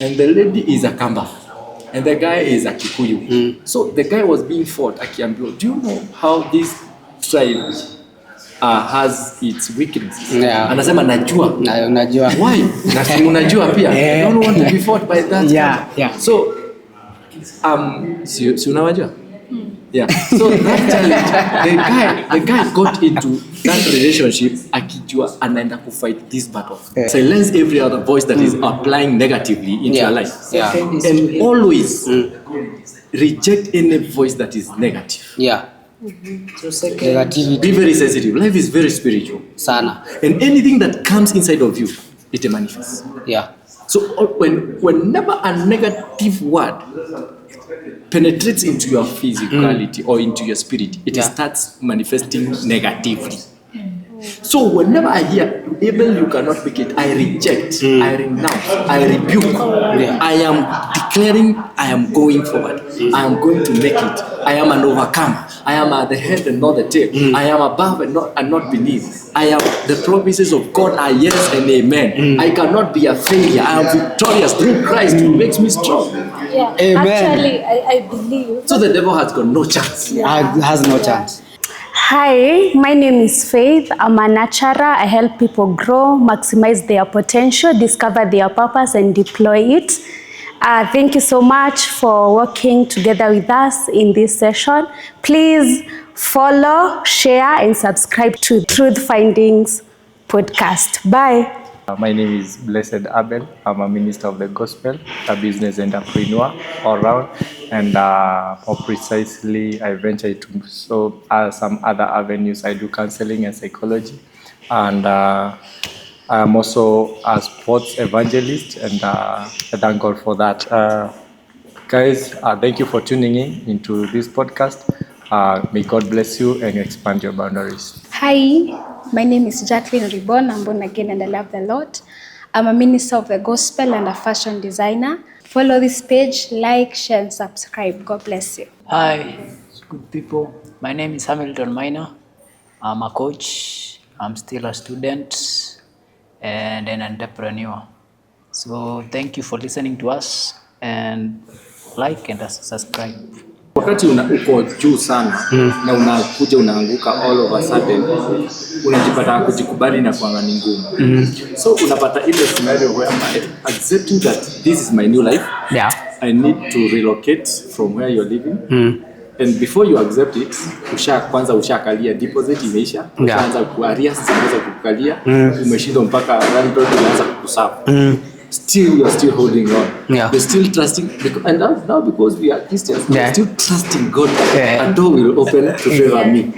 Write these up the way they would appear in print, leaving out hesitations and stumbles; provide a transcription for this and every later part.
and the lady is a Kamba, and the guy is a Kikuyu. So the guy was being fought, akiambiwa, do you know how this tribe has its weaknesses? Yeah. Anasema najua. Najua. Why? Na unajua pia. I don't want to be fought by that. Yeah. So si unawajua? Yeah. So that challenge, the guy got into that relationship akijua anaenda to fight this battle. Silence every other voice that is applying negatively into your life. Yeah. And always reject any voice that is negative. Yeah. Negativity. Be very sensitive. Life is very spiritual. Sana. And anything that comes inside of you, it manifests. Yeah. So whenever a negative word penetrates into your physicality or into your spirit, it starts manifesting negatively. So whenever I hear, Abel, you cannot make it, I reject, I renounce, I rebuke. I am declaring I am going forward. I am going to make it. I am an overcomer. I am at the head and not the tail. I am above and not beneath. I am the promises of God are yes and amen. I cannot be a failure. I am victorious through Christ who makes me strong. Yeah. Amen. Actually, I believe. So the devil has got no chance. Has no chance. Hi, my name is Faith. I'm a nurturer. I help people grow, maximize their potential, discover their purpose, and deploy it. Thank you so much for working together with us in this session. Please follow, share, and subscribe to Truth Findings podcast. Bye. My name is Blessed Abel. I'm a minister of the gospel, a business entrepreneur all around, and more precisely, I venture into some other avenues. I do counseling and psychology, and I'm also a sports evangelist, and I thank God for that. Guys, thank you for tuning into this podcast. May God bless you and expand your boundaries. Hi, my name is Jacqueline Ribon. I'm born again and I love the Lord. I'm a minister of the gospel and a fashion designer. Follow this page, like, share, and subscribe. God bless you. Hi, good people. My name is Hamilton Minor. I'm a coach. I'm still a student and an entrepreneur. So thank you for listening to us and like and subscribe. Wakati uko juu sana na unakuja unaanguka all of a sudden, unajipata kujikubali na kuanga ni ngumu. So unapata ile scenario where I'm accepting that this is my new life. Yeah. I need to relocate from where you're living. And before you accept it, kwanza ushakalia deposit imeisha, kwanza kuarias zinaweza kukukalia, umeshinda mpaka landlord anaanza kukusafu. Still you're still holding on. You're still trusting, and now because we are Christians, we're still trusting God. A door will open to favor me.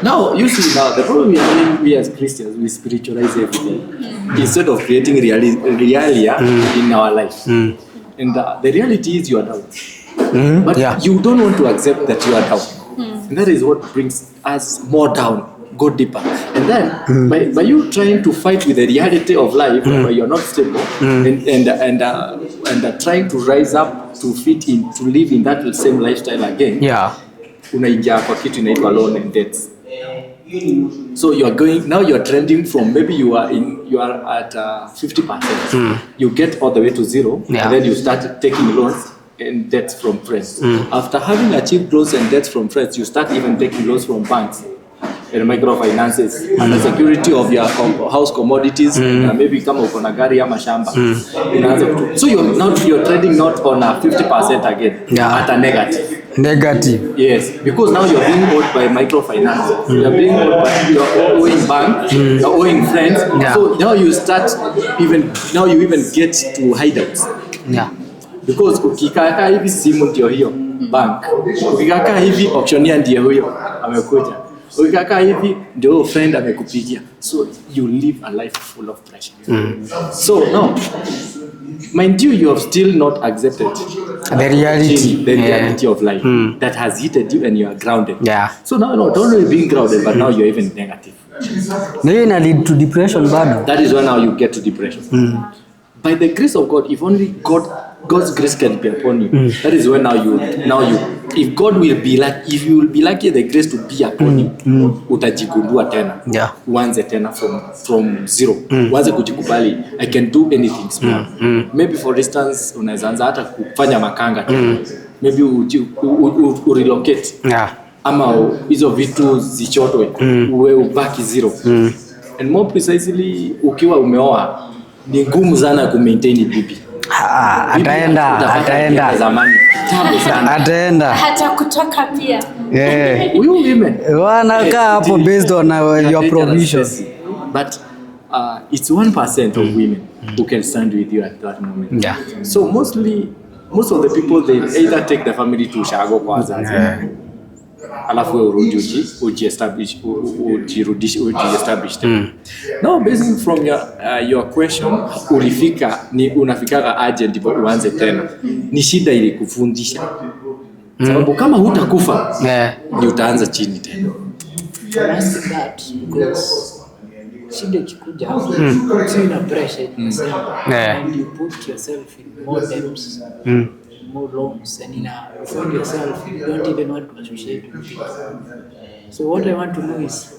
Now you see, now the problem we as Christians, we spiritualize everything instead of creating realia in our life. And the reality is you are down, but you don't want to accept that you are down. And that is what brings us more down. Go deeper, and then by you trying to fight with the reality of life, where you're not stable, and trying to rise up to fit in, to live in that same lifestyle again, unaingia kwa kitu inaitwa loan and debts. So you're trending from maybe you are at 50%. You get all the way to zero, and then you start taking loans and debts from friends. After having achieved loans and debts from friends, you start even taking loans from banks and microfinances and the security of your house commodities, and maybe kama uko na gari ama shamba. So you're trading not on a 50% again, at a negative. Yes, because now you're being owed by microfinance, you're being owed by your owing bank, you're owing friends. So now you even get to hideouts. Because ukikaa hivi simu ndio hiyo bank, ukikaa hivi auctioneer ndio huyo amekuja, ukikaa hivi ndio friend amekupigia. So you live a life full of pressure. So now, mind you have still not accepted the reality of life that has hit you and you are grounded. So now not only being grounded, but now you're even negative. Maybe na lead to depression bado. That is when now you get to depression. By the grace of God, if only God's grace can be upon you, that is when now you if God will be like, if you will be lucky the grace to be upon you, utajigundua tena. Yeah. Uanze tena from zero. Uanze kujikubali, I can do anything small. Maybe for instance, unaweza anza hata kufanya makanga tu. Maybe relocate. Yeah. Ama hizo vitu zichotwe, uwe ubaki zero. And more precisely, ukiwa umeoa, ni ngumu sana ku-maintain bibi. Ataenda. Zamani. Tabu sana. Ataenda. Hata kutoka pia. Huyu women. Wanakaa hapo based on your provisions. But it's 1% of women who can stand with you at that moment. Yeah. So most of the people, they either take the family to Shago kwa wazazi. Alafu urudi uji-establish them. Now, based from your question, unafikaga aje ndipo uanze tena. Ni shida ili kufundisha. Sababu kama hutakufa, ni utaanza chini tena. Ask that because shida ikikuja puts you in a pressure and you put yourself in more debts, more loans, and you find yourself you don't even want to associate with people. So what I want to know is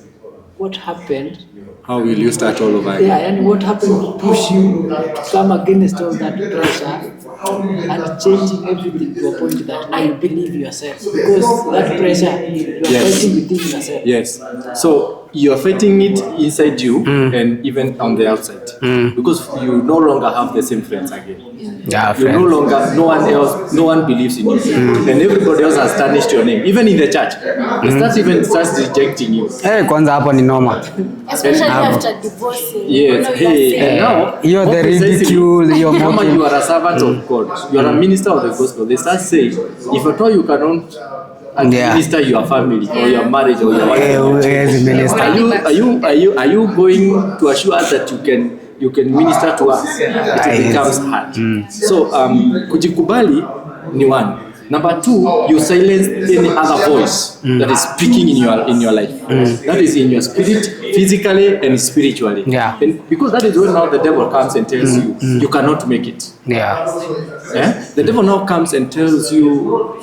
what happened. How will you start all over again? Yeah, and what happened to push you to come against all that pressure and changing everything to a point that now you believe yourself, because that pressure you are fighting within yourself. Yes. So you are fighting it inside you and even on the outside, because you no longer have the same friends again. Yeah, you no longer, no one believes in you, and everybody else has tarnished your name. Even in the church, it starts rejecting you. Kwanza hapo ni normal. Especially after divorcing. Yes. And now you're the ridicule, you're mocking. You are a servant of God. You are a minister of the gospel. They start saying, if at all you cannot administer your family or your marriage or your wife, are you going to assure us that you can minister to us? It becomes hard. So kujikubali ni one. Number two, you silence any other voice that is speaking in your life. That is in your spirit, physically and spiritually. Yeah. And because that is when now the devil comes and tells you you cannot make it. Yeah. The devil now comes and tells you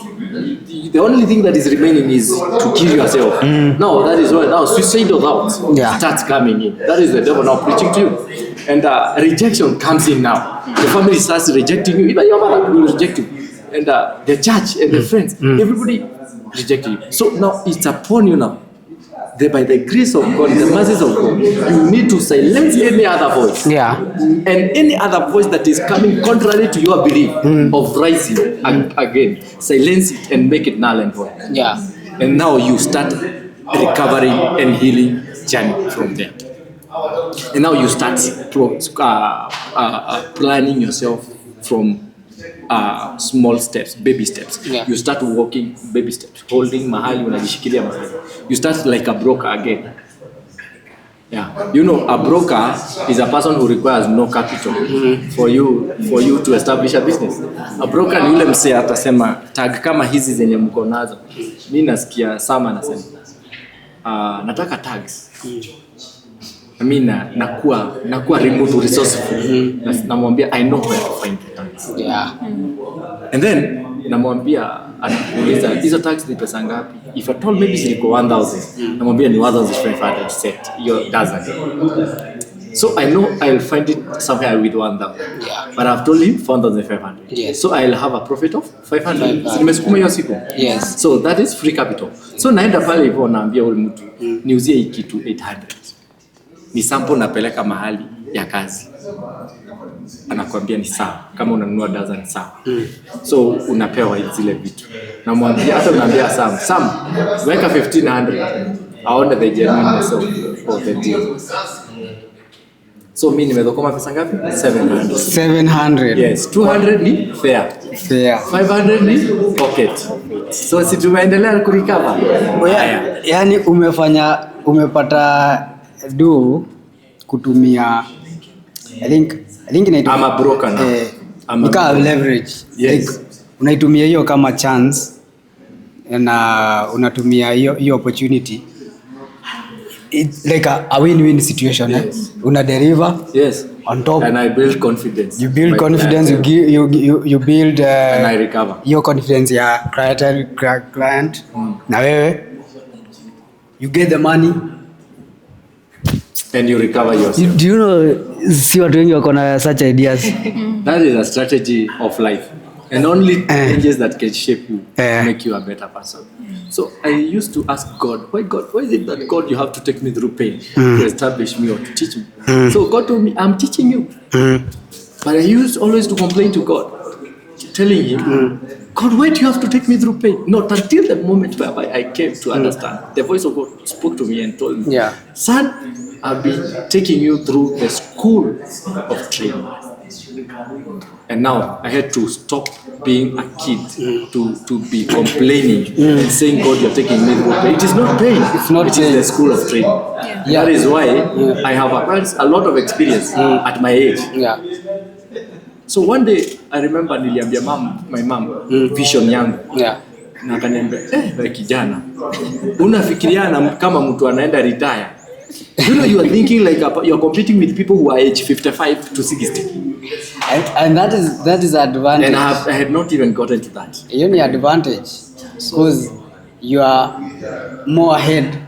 the only thing that is remaining is to kill yourself. Now that is where now suicidal thoughts starts coming in. That is the devil now preaching to you. And rejection comes in now. The family starts rejecting you. Even your mother will reject you. And the church and the friends, everybody rejected you. So now it's upon you now. By the grace of God, the mercies of God, you need to silence any other voice. Yeah. And any other voice that is coming contrary to your belief of rising again, silence it and make it null and void. Yeah. And now you start recovering and healing journey from there. And now you start planning yourself from small steps, baby steps. Yeah. You start walking, baby steps, holding mahali, unajishikilia mahali. You start like a broker again. Yeah, you know, a broker is a person who requires no capital for you to establish a business. A broker ni yule msee atasema tag kama hizi zenye mko nazo. Mimi nasikia Sama anasema nataka tags. Mimi nakuwa remote resourceful. Namwambia I know where to find the tags. Yeah. And then namwambia anakuuliza hizo tags ni pesa ngapi? If I told maybe ziko 1000, namwambia ni 1500 set. Your doesn't. So I know I'll find it somewhere with 1000. Yeah. But I've told him 4500. Yes. So I'll have a profit of 500. Nimesukuma hiyo siku. Yes. So that is free capital. So naenda pale hivyo naambia ule mtu niuzie hii kitu 800. Ni sample napeleka mahali ya kazi. Anakuambia ni sawa, kama unanunua dozen sawa. So unapewa zile vitu. Namwambia hata unaambia Sam, weka 1500. Aone the genuineness of the deal. So mimi nimedhokoma pesa ngapi? 700. Yes, 200 ni fair. 500 ni pocket. So si tumeendelea kurecover. Yani umepata do kutumia I think inaitwa I'm a broker now. Nika leverage. Yes. Like, unaitumia hiyo kama chance na unatumia hiyo opportunity. It's like a win-win situation. Yes. Una deliver. Yes. On top. And I build confidence. You build My confidence. You build. And I recover. Your confidence ya client. Na wewe. You get the money. And you recover yourself. Do you know, si watu wengi wako na such ideas. That is a strategy of life. And only changes that can shape you, make you a better person. So I used to ask God, why is it that God you have to take me through pain to establish me or to teach me? So God told me, I'm teaching you. But I used always to complain to God, telling him, God, why do you have to take me through pain? Not until the moment whereby I came to understand. The voice of God spoke to me and told me, son, I'll be taking you through the school of training. And now I had to stop being a kid to be complaining and saying, God, you're taking me through pain. It is not pain. It is the school of training. That is why I have acquired a lot of experience at my age. So one day I remember niliambia my mom vision yangu. Na akaniambia, wewe kijana, unafikiriana kama mtu anaenda retire. You know, you are thinking like you're competing with people who are age 55 to 60. And that is advantage. And I had not even gotten to that. You need advantage because you are more ahead.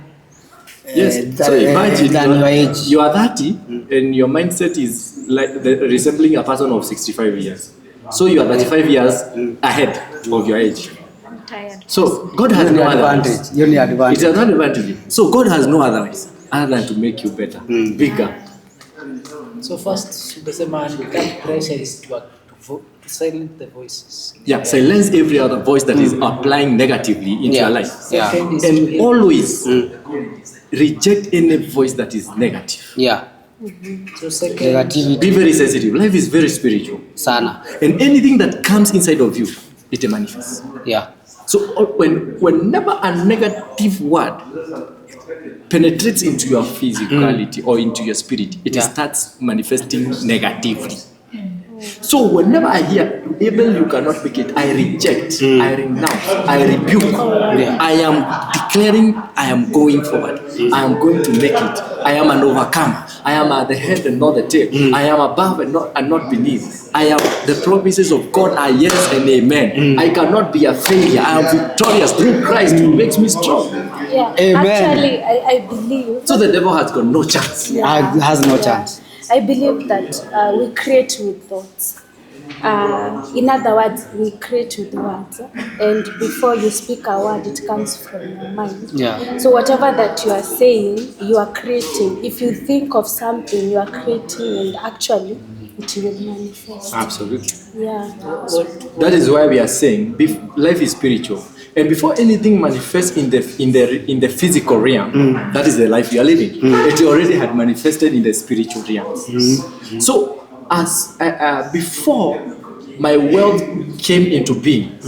Yes. So imagine than your age. You are 30 and your mindset is like resembling a person of 65 years. So you are 35 years ahead of your age. I'm tired. So God has no advantage. You need advantage. It's an advantage. So God has no other ways other than to make you better, bigger. So first, umesema that pressure is to silence the voices. Yeah, silence every other voice that is applying negatively into your life. Second is And to always reject any voice that is negative. So second, Negativity. Be very sensitive. Life is very spiritual. Sana. And anything that comes inside of you, it manifests. So whenever a negative word penetrates into your physicality or into your spirit, it starts manifesting negatively. So whenever I hear, Abel, you cannot make it, I reject, I renounce, I rebuke. I am declaring I am going forward. I am going to make it. I am an overcomer. I am at the head and not the tail. I am above and not beneath. I am the promises of God are yes and amen. I cannot be a failure. I am victorious through Christ who makes me strong. Amen. Actually, I believe. So the devil has got no chance. Has no chance. I believe that we create with thoughts. In other words, we create with words. And before you speak a word, it comes from your mind. So whatever that you are saying, you are creating. If you think of something, you are creating, and actually, it will manifest. Absolutely. That is why we are saying life is spiritual. And before anything manifests in the physical realm, that is the life you are living. It already had manifested in the spiritual realms. So as before my wealth came into being,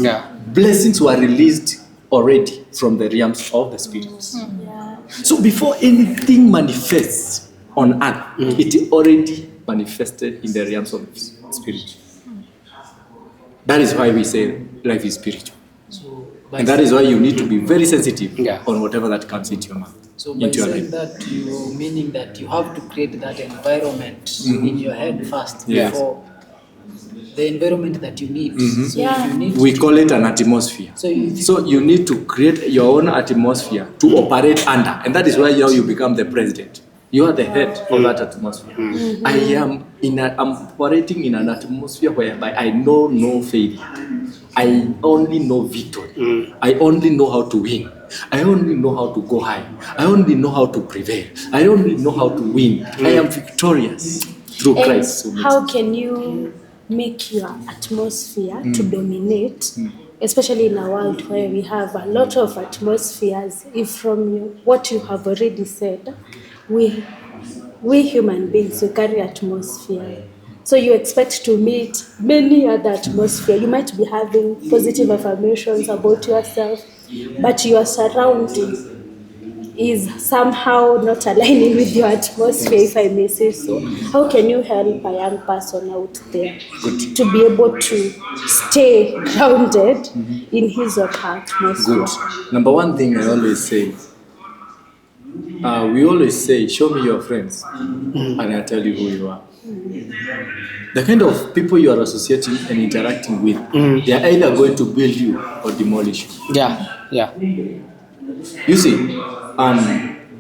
blessings were released already from the realms of the spirits. So before anything manifests on earth, it already manifested in the realms of the spirit. That is why we say life is spiritual. And that is why you need to be very sensitive on whatever that comes into your mouth. So by saying that, you meaning that you have to create that environment in your head first before the environment that you need. So you need we call it an atmosphere. So you need to create your own atmosphere to operate under, and that is why you become the president. You are the head of that atmosphere. I'm operating in an atmosphere whereby I know no failure. I only know victory. I only know how to win. I only know how to go high. I only know how to prevail. I only know how to win. I am victorious through Christ. How can you make your atmosphere to dominate, especially in a world where we have a lot of atmospheres? If from what you have already said, we human beings, we carry atmosphere. So you expect to meet many other atmosphere. You might be having positive affirmations about yourself, but your surrounding is somehow not aligning with your atmosphere, if I may say so. How can you help a young person out there to be able to stay grounded in his or her atmosphere? Good. Number one thing I always say, we always say, show me your friends, and I'll tell you who you are. The kind of people you are associating and interacting with, they are either going to build you or demolish you. Yeah. You see,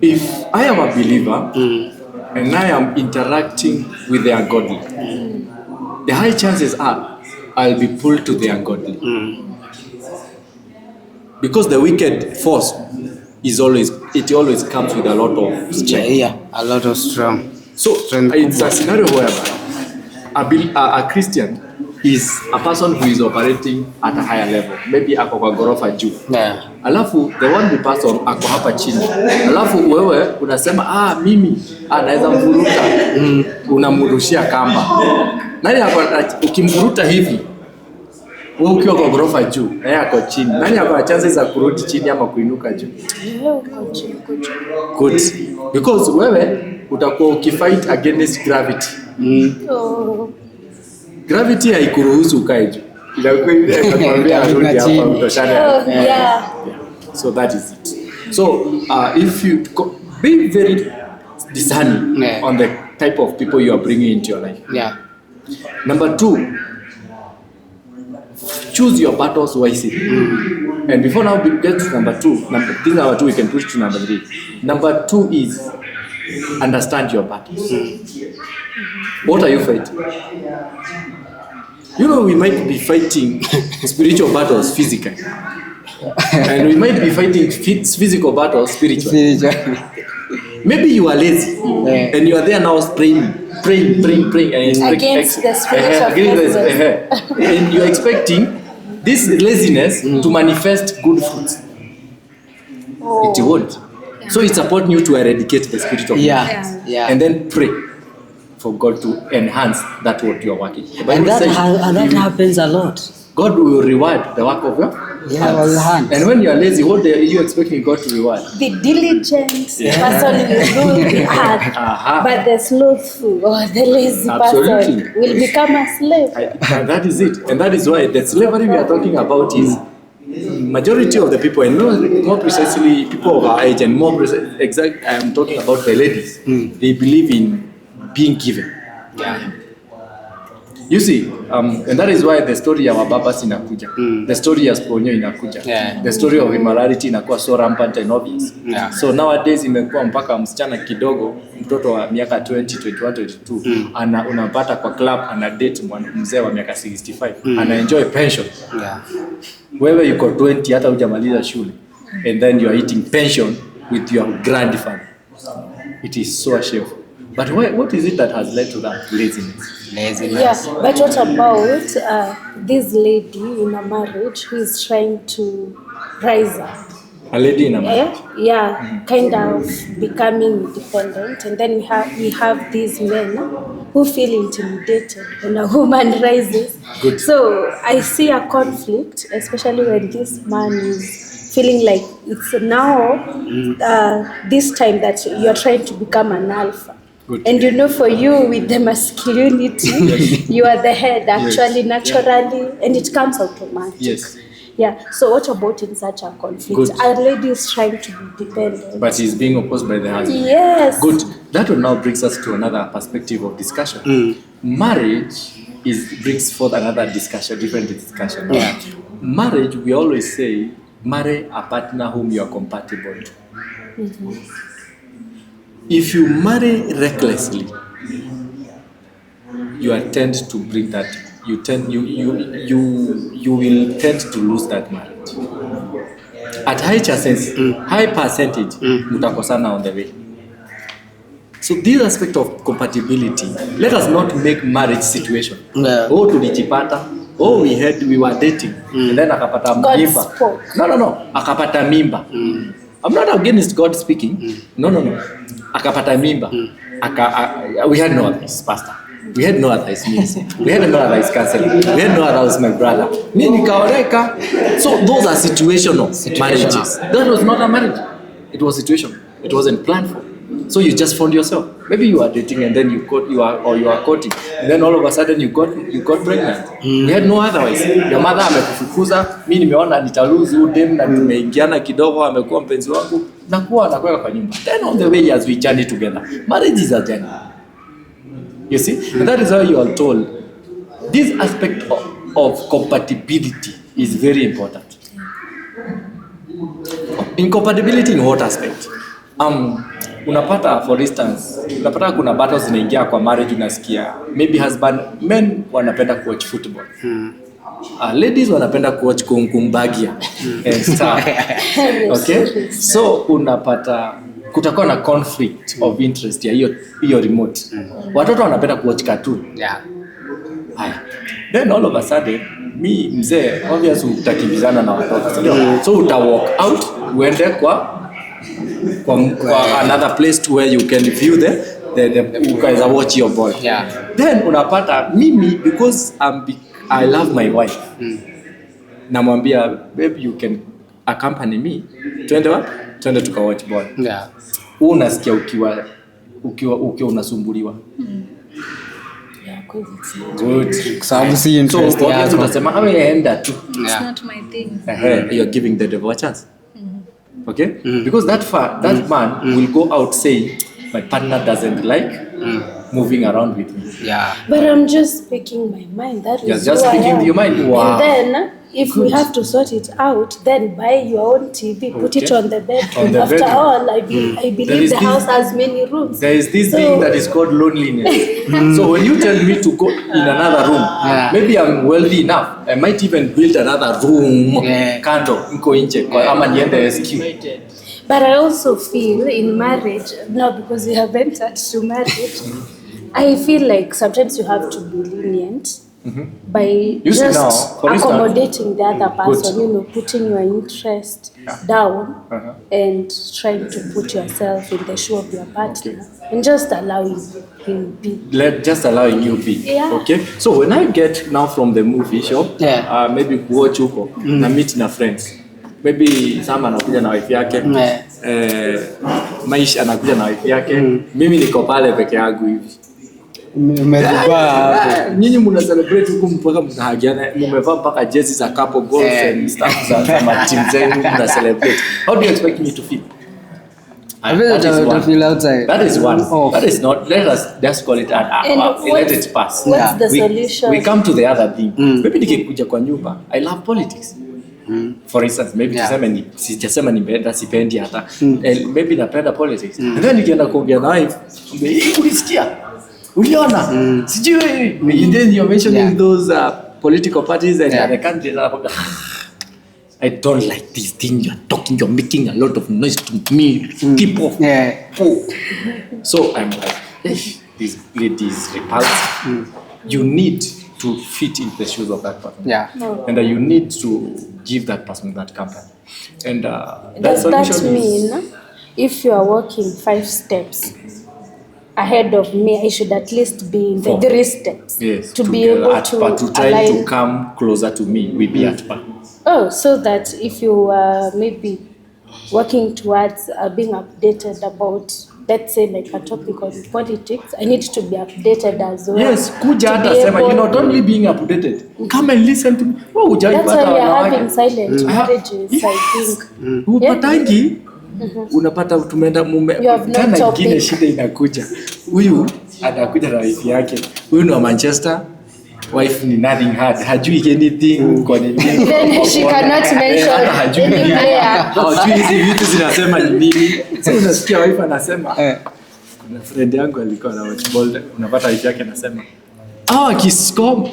if I am a believer and I am interacting with the ungodly, the high chances are I'll be pulled to the ungodly. Because the wicked force always comes with a lot of strength. Yeah, a lot of strong. So it's a scenario where a Christian is a person who is operating at a higher level. Maybe ako kwa ghorofa juu. Yeah. Alafu the one person ako hapa chini. Alafu wewe unasema mimi naweza mvuruta. Unamrushia kamba. Nani ukimvuruta hivi? Wewe ukiwa kwa ghorofa juu, yeye ako chini. Nani ako na chances za kurudi chini ama kuinuka juu? Good. Because wewe utakuwa ukifight against gravity. Gravity haikuruhusu ukae juu. Inakwambia rudi hapa utoshane. Yeah. So that is it. So if you be very discerning on the type of people you are bringing into your life. Yeah. Number 2, choose your battles wisely. And before now we get to number 2, we can push to number 3. Number 2 is understand your battles. What are you fighting? You know, we might be fighting spiritual battles physically. And we might be fighting physical battles spiritually. Maybe you are lazy and you are there now praying and Against the spirit of laziness. And you are expecting this laziness to manifest good fruits. It won't. So it's upon you to eradicate the spirit of laziness. Yeah. And then pray for God to enhance that what you are working. And that happens a lot. God will reward the work of your hands. And when you are lazy, what are you expecting God to reward? The diligent person will do the hard, but the slothful or the lazy person will become a slave. That is it. And that is why the slavery we are talking about is majority of the people, and more precisely people of our age, and more exact, I am talking about the ladies. They believe in being given. You see, and that is why the story of Babas inakuja. The story of Ponyo inakuja. The story of immorality inakuwa so rampant and obvious. So nowadays imekuwa mpaka msichana kidogo, mtoto wa miaka 20, 21, 22, unapata kwa club ana date mzee wa miaka 65, ana enjoy pension. Wewe yuko 20 hata hujamaliza shule, and then you are eating pension with your grandfather. It is so shameful. But what is it that has led to that? Laziness. Yeah, but what about this lady in a marriage who is trying to rise up? A lady in a marriage? Yeah, kind of becoming independent, and then we have these men who feel intimidated when a woman rises. Good. So I see a conflict, especially when this man is feeling like it's now this time that you are trying to become an alpha. Good. And you know, for you with the masculinity, you are the head actually, naturally, and it comes automatic. Yes. Yeah. So what about in such a conflict? Good. A lady is trying to be dependent, But he's being opposed by the husband. yes. Good. That will now brings us to another perspective of discussion. Marriage brings forth another discussion, different discussion. Marriage, we always say, marry a partner whom you are compatible to. If you marry recklessly, you are tend to bring that. You will tend to lose that marriage. At high percentage, mutakosana on the way. So this aspect of compatibility, let us not make marriage situation. Oh, tulijipata. Oh, we were dating, and then akapata mimba. No, akapata mimba. I'm not against God speaking. No. Akapata mimba. We had no advice, pastor. We had no advice, minister. We had no advice, counseling. We had no advice, my brother. So those are situational marriages. That was not a marriage. It was situational. It wasn't planned for. So you just found yourself. Maybe you are dating and then you are courting, and then all of a sudden you got pregnant. We had no otherwise. Your mother amekufukuza, mimi nimeona nitaluzu dem na tumeingiana kidogo, amekuwa mpenzi wangu, nakuwa anakwenda kwa nyumba. Then on the way as we journey together. Marriage is a journey. You see? And that is how you are told. This aspect of compatibility is very important. Incompatibility in what aspect? Unapata for instance, unapata kuna battles zinaingia kwa marriage, unasikia maybe men wanapenda kuwatch football. Ladies wanapenda kuwatch kumbagia and stuff. Okay? So unapata kutakuwa na conflict of interest ya hiyo remote. Watoto wanapenda kuwatch cartoon. Yeah. Then all of a sudden, me mzee obviously utakimbizana na watoto. So uta walk out uende kwa another place to where you can view you guys are watch your ball. Yeah. Then unapata mimi because I love my wife. Namwambia babe, you can accompany me. Twende tuka watch ball. Yeah. Unasikia ukiwa unasumbuliwa. Good. Sababu si interest so yako. utasema ameenda tu. It's not my thing. You're giving the devil a chance. Okay? Because that man will go out saying my partner doesn't like moving around with me. Yeah. But I'm just speaking my mind. That You're is just who I speaking am. your mind. Wow. And then, if we have to sort it out, then buy your own TV, put it on the bedroom. On the After bedroom. all, I There believe is the this- house has many rooms. There is this So- thing that is called loneliness. So when you tell me to go in another room, maybe I'm wealthy enough. I might even build another room. Kando, niko nje, ama niende SQ. But I also feel in marriage, now because we have entered to marriage, I feel like sometimes you have to be lenient by You see just now, for instance- accommodating the other person, Good. putting your interest down and trying to put yourself in the shoe of your partner and just allowing him be. Just allowing you be. Yeah. Okay? So when I get now from the movie shop, Yeah. maybe watch huko, na meet na friends. Maybe Sam anakuja na wife yake. Maisha anakuja na wife yake. Mimi niko pale peke yangu hivi. Umezubaa hapo. Nyinyi mna celebrate huku mpaka mnahagiana, mmevaa mpaka jezi za couple golf and stuff za team zenu mna celebrate. How do you expect me to feel? Feel outside. That is one. Oh. That is not. Let us just call it an let it pass. What's the we, solution? We come to the other thing. Maybe nikikuja kwa nyumba, I love politics. For instance, maybe tuseme sijasema nimeenda sipendi hata. Maybe napenda politics. And then nikienda kuongea na wife, ulisikia? Uliona? Sijui. And then you're mentioning those political parties and the countries. I don't like this thing you're talking. You're making a lot of noise to me. Keep off. So I'm like, this lady is repulsive. You need to fit in the shoes of that person. And you need to give that person that company. And Does that solution is- mean if you are walking 5 steps ahead of me, I should at least be in the 4. 3 steps Yes, to be together able at to par, to try align? to come closer to me, we be at par. Oh, so that if you are maybe working towards being updated about, let's say, like a topic on politics, I need to be updated as well. Yes, kuja to hata be sema, able- you're not only being updated. Come and listen to me. That's why we are having silent marriages, I think. Upatangi, unapata tumeenda mume. You have no Tena topic. ingine shida inakuja. Huyu anakuja na wife yake. Huyu ni wa Manchester. Wife ni nothing hard. Hajui anything kwa nini. Then she cannot mention Hata hajui any nini. player. Hajui hizi vitu zinasema ni nini. So unasikia wife anasema. Kuna friend yangu alikuwa na watch ball. Unapata wife yake anasema, akiscore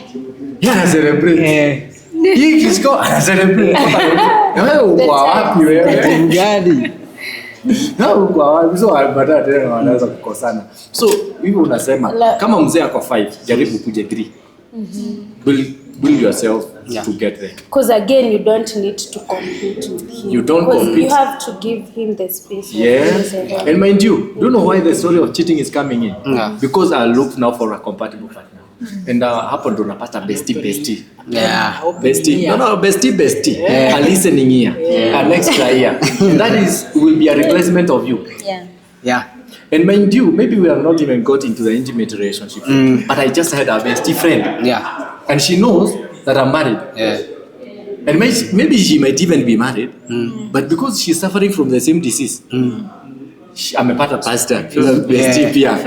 yeye ana celebrate. Hii kiscore ana celebrate. Wewe uko wapi wewe? Gani? Uko wapi? So baadaye tena wanaweza kukosana. So hivyo unasema kama mzee ako 5, jaribu kuje 3. Build yourself to get there. Because again, you don't need to compete with him. You don't Because compete. you have to give him the space. Yes. And mind you, do you know why the story of cheating is coming in? Because I look now for a compatible partner. And hapo ndo napata bestie. Bestie. No, bestie. A listening ear. An extra ear. And that will be a replacement of you. Yeah. And mind you, maybe we have not even got into the intimate relationship. But I just had a bestie friend. Yeah. And she knows that I'm married. And maybe she might even be married. But because she's suffering from the same disease, amepata pastor. Bestie pia.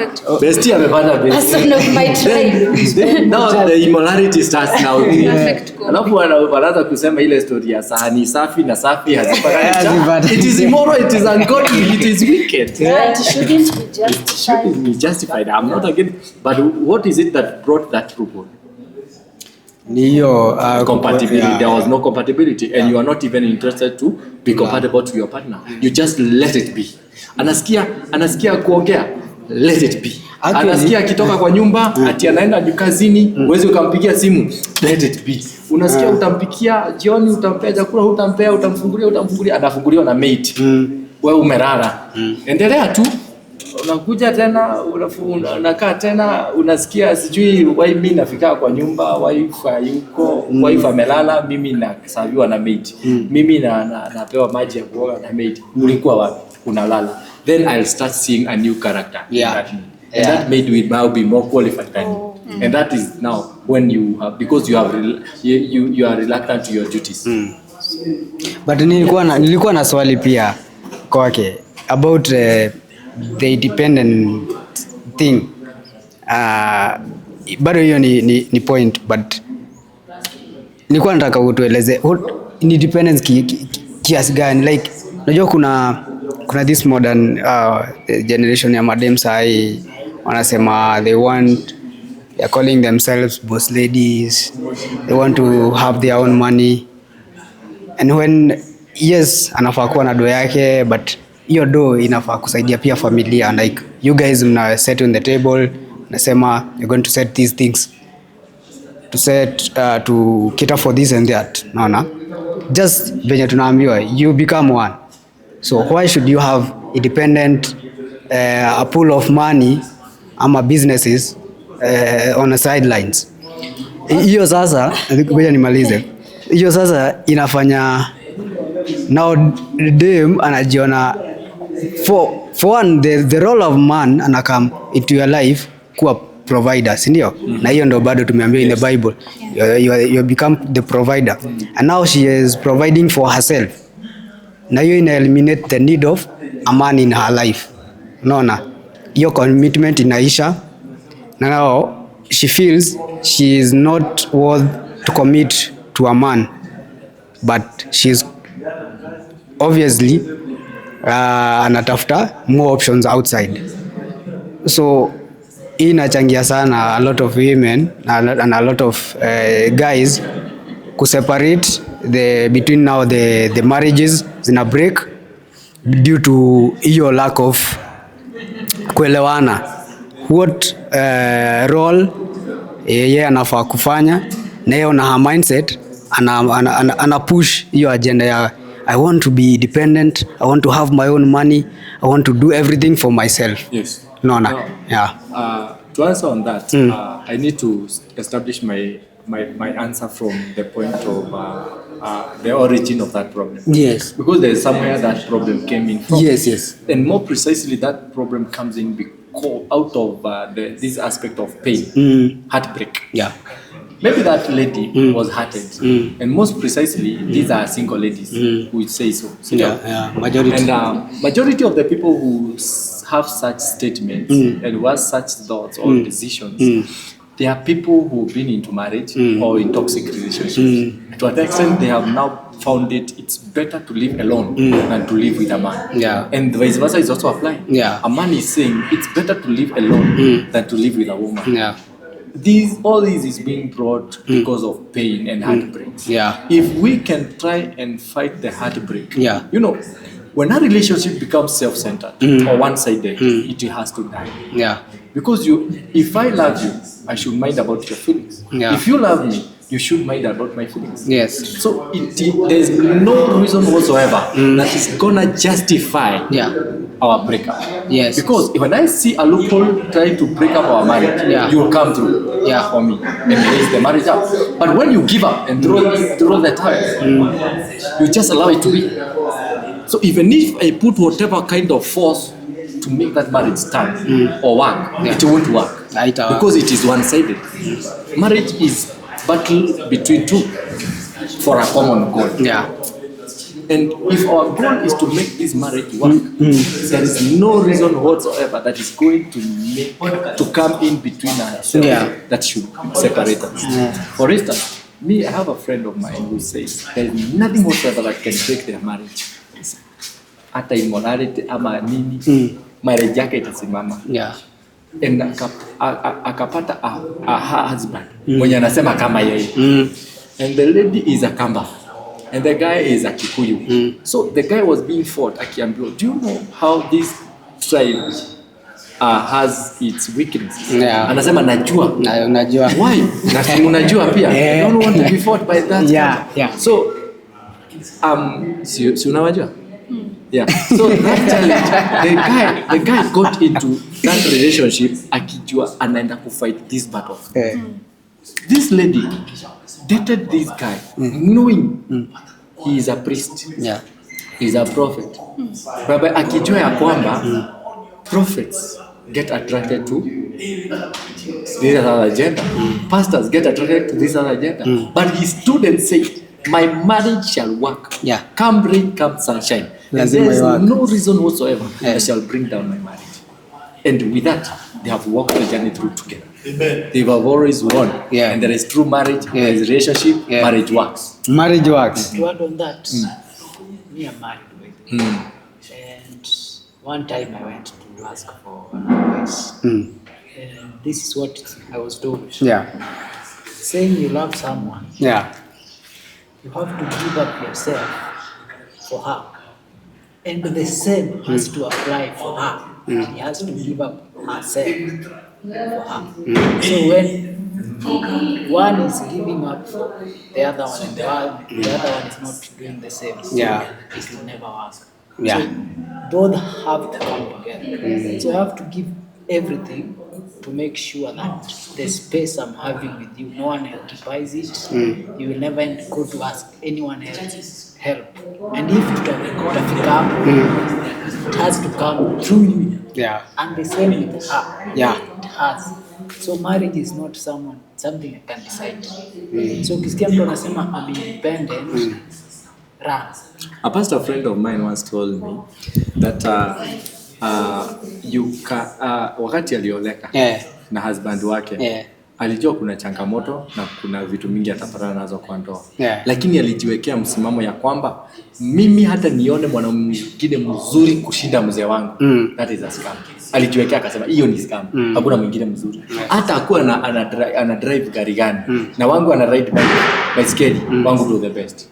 Bestie amepata bestie. Person of my tribe. Then now the immorality starts now. Alafu wanaanza kusema ile story ya sahani safi na safi hazipatani. It is immoral, it is ungodly, it is wicked. It shouldn't be justified. It shouldn't be justified. I'm not against, but what is it that brought that trouble? Niyo Compatibility. There was no compatibility, and you are not even interested to be compatible to your partner. You just let it be. Anasikia kuongea, let it be. Anasikia akitoka kwa nyumba ati anaenda kazini, uweze ukampigia simu, let it be. Unasikia utampikia jioni, utampea chakula, utamfungulia, anafunguliwa na mate. Wewe umerara. Endelea tu. Unakuja tena, unakaa tena, unasikia sijui mimi nafika kwa nyumba, wife yuko, wife amelala, mimi nasaviwa na maid. Mimi napewa maji ya kuoga na maid. Ulikuwa wapi? Unalala. Then I'll start seeing a new character. And that maid will now be more qualified than you. And that is now when you have, because you are reluctant to your duties. But nilikuwa na swali pia kwake about the independent thing. Bado hiyo ni point, but nilikuwa nataka utueleze independence kiasi gani, like unajua kuna this modern generation ya madem sai wanasema they're calling themselves boss ladies, they want to have their own money, and when yes anafaa kuwa na do yake, but hiyo do inafaa kusaidia pia familia, like you guys mna set on the table, nasema you're going to set these things to cater for this and that, naona just venye tunaambiwa you become one. So why should you have independent a pool of money ama businesses on the sidelines? Hiyo sasa ngoja nimalize. Hiyo sasa inafanya now dem anajiona for one the role of man anakam into your life kuwa provider, si ndio? Na hiyo ndo bado tumeambiwa in the Bible, you become the provider, and now she is providing for herself. Na hiyo ina eliminate the need of a man in her life. Unaona? Hiyo commitment inaisha. Na now she feels she is not worth to commit to a man, but she's obviously anatafuta more options outside. So hii inachangia sana a lot of women and a lot of guys kuseparate between now the marriages zina break due to hiyo lack of kuelewana what role yeye anafaa kufanya, na yeye na her mindset ana push hiyo agenda ya I want to be independent, I want to have my own money, I want to do everything for myself. Yes. No. Yeah. To answer on that, I need to establish my answer from the point of the origin of that problem. Yes. Because there is somewhere that problem came in from. Yes. And more precisely, that problem comes in out of this aspect of pain, heartbreak. Yeah. Maybe that lady was hearted, and most precisely, these are single ladies who would say so. Yeah, majority. And majority of the people who have such statements and who have such thoughts or decisions, they are people who've been into marriage or in toxic relationships. To an extent, they have now found it's better to live alone than to live with a man. Yeah. And vice versa is also applying. Yeah. A man is saying it's better to live alone than to live with a woman. Yeah. All this is being brought because of pain and heartbreak. Yeah. If we can try and fight the heartbreak, Yeah. When a relationship becomes self-centered or one-sided, it has to die. Yeah. Because if I love you, I should mind about your feelings. Yeah. If you love me, you should mind about my feelings. Yes. So there's no reason whatsoever that is gonna justify our breakup. Yes. Because when I see a loophole trying to break up our marriage, you will come through for me and raise the marriage up. But when you give up and throw the towel, you just allow it to be. So even if I put whatever kind of force to make that marriage stand or work, it won't work. Because it is one-sided. Marriage is battle between two for a common goal. Yeah. And if our goal is to make this marriage work, there is no reason whatsoever that is going to come in between ourselves that should separate us. For instance, I have a friend of mine who says there is nothing whatsoever that can break their marriage. Hata immorality ama nini, marriage yake itasimama. And akapata a husband mwenye anasema kama yeye. And the lady is a Kamba and the guy is a Kikuyu. So the guy was being fought akiambiwa, do you know how this tribe has its weaknesses? Anasema najua. Why? Na unajua pia. I don't want to be fought by that. So si unawajua? Yeah. So that challenge, the guy got into that relationship akijua anaenda to fight this battle. This lady dated this guy knowing he is a priest. He is a prophet. But akijua ya kwamba prophets get attracted to this other gender. Pastors get attracted to this other gender. But his students say, my marriage shall work. Come rain, come sunshine. And there is no reason whatsoever I shall bring down my marriage. And with that, they have walked the journey through together. Amen. They have always won. And there is true marriage, there is relationship, marriage works. Marriage works. To add on that, me and married. And one time I went to ask for advice. And this is what I was told. Saying you love someone. You have to give up yourself for her. And the same has to apply for her. He has to give up herself for her. So when one is giving up the other one and the other one is not doing the same, it will never work. So both have to come together. So you have to give everything to make sure that the space I'm having with you, no one occupies it. You will never go to ask anyone else help. And if tutafika hapo, it has to come through you. And the same with her. It has. So marriage is not something I can decide. So ukisikia mtu anasema I'm independent, run. A pastor friend of mine once told me that wakati alioleka na husband wake alijua kuna changamoto na kuna vitu mingi atapatana nazo kwa ndoa. Lakini alijiwekea msimamo ya kwamba mimi hata nione mwanaume mwingine mzuri kushinda mzee wangu. That is a scam. Alijiwekea akasema hiyo ni scam. Hakuna mwingine mzuri. Hata akuwa ana drive gari gani na wangu ana ride bicycle, wangu do the best.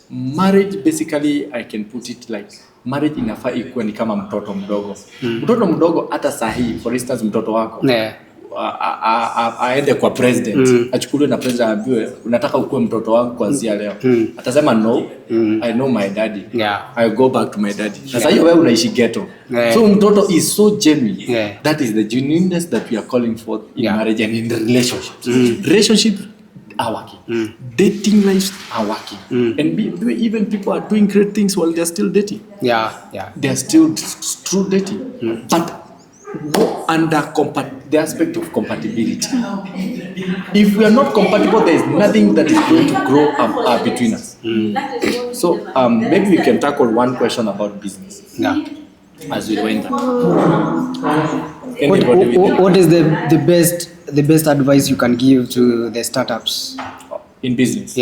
Marriage basically I can put it like marriage inafaa ikuwe ni kama mtoto mdogo. Mtoto mdogo hata sahihi, for instance mtoto wako aende kwa president, achukuliwe na president aambiwe unataka ukuwe mtoto wangu kuanzia leo. Atasema no, I know my daddy. I go back to my daddy. Sasa hiyo wewe unaishi ghetto. So mtoto is so genuine. That is the genuineness that we are calling for in marriage and in the relationships. Relationships are working. Dating lives are working. And even people are doing great things while they're still dating. They're still true dating. But under the aspect of compatibility. If we are not compatible, there is nothing that is going to grow up between us. So maybe we can tackle one question about business. As we went. What is the best advice you can give to the startups in business?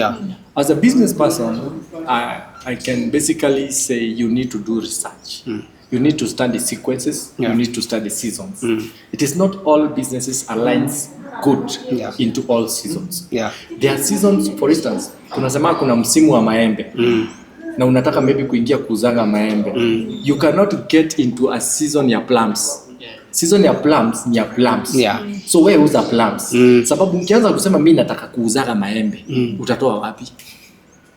As a business person, I can basically say you need to do research. You need to study sequences. You need to study seasons. It is not all businesses aligns good into all seasons. There are seasons, for instance, tunasema kuna msimu wa maembe. Na unataka maybe kuingia kuzanga maembe. You cannot get into a season ya plums. Season ya plums ni ya plums. So wewe uza plums. Sababu ukianza kusema mimi nataka kuuzaga maembe, utatoa wapi?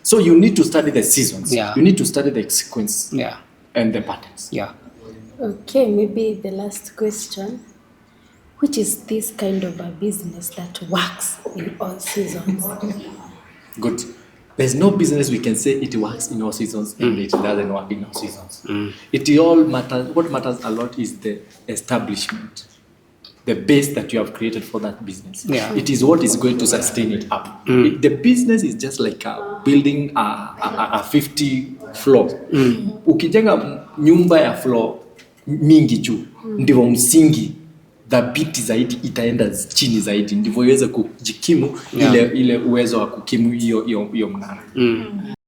So you need to study the seasons. You need to study the sequence. And the patterns. Okay, maybe the last question. Which is this kind of a business that works in all seasons? Good. There's no business we can say it works in all seasons and it doesn't work in all seasons. It all matters. What matters a lot is the establishment. the base that you have created for that business. Yeah. It is what is going to sustain it up. The business is just like building a 50 floor. Ukijenga nyumba ya floor mingi juu, ndivyo msingi dhabiti zaidi itaenda chini zaidi, ndivyo iweze kujikimu ile uwezo wa kukimu hiyo mnara.